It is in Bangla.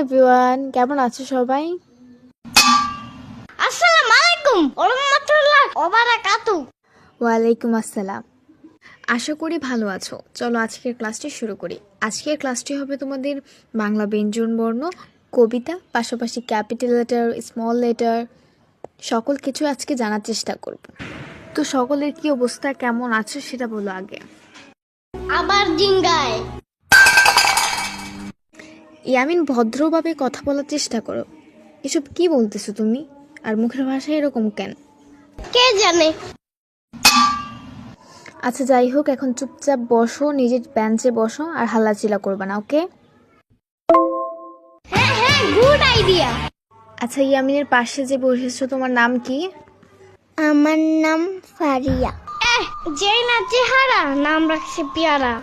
এভরিওয়ান, কেমন আছো সবাই? আসসালামু আলাইকুম ওয়া রাহমাতুল্লাহি ওয়া বারাকাতুহু। ওয়ালাইকুম আসসালাম। আশা করি ভালো আছো। চলো আজকের ক্লাসটি শুরু করি। আজকের ক্লাসটি হবে তোমাদের বাংলা ব্যঞ্জন বর্ণ, কবিতা, পাশাপাশি ক্যাপিটাল লেটার, স্মল লেটার, সকল কিছু আজকে জানার চেষ্টা করব। তো সকলের কি অবস্থা, কেমন আছো সেটা বলো আগে। আবার জিঙ্গায়। ইয়ামিন, ভদ্রভাবে কথা বলার চেষ্টা করো। এসব কি বলতেছো তুমি? আর মুখের ভাষা এরকম কেন? কে জানে। আচ্ছা যাই হোক, এখন চুপচাপ বসো, নিজের বেঞ্চে বসো আর হাল্লাচিল্লা করবে না, ওকে? হ্যাঁ, গুড আইডিয়া। আচ্ছা, ইয়ামিনের পাশে যে বসেছো তোমার নাম কি? আমার নাম ফারিয়া। যেই না চেহারা, নাম রাখছে পেয়ারা।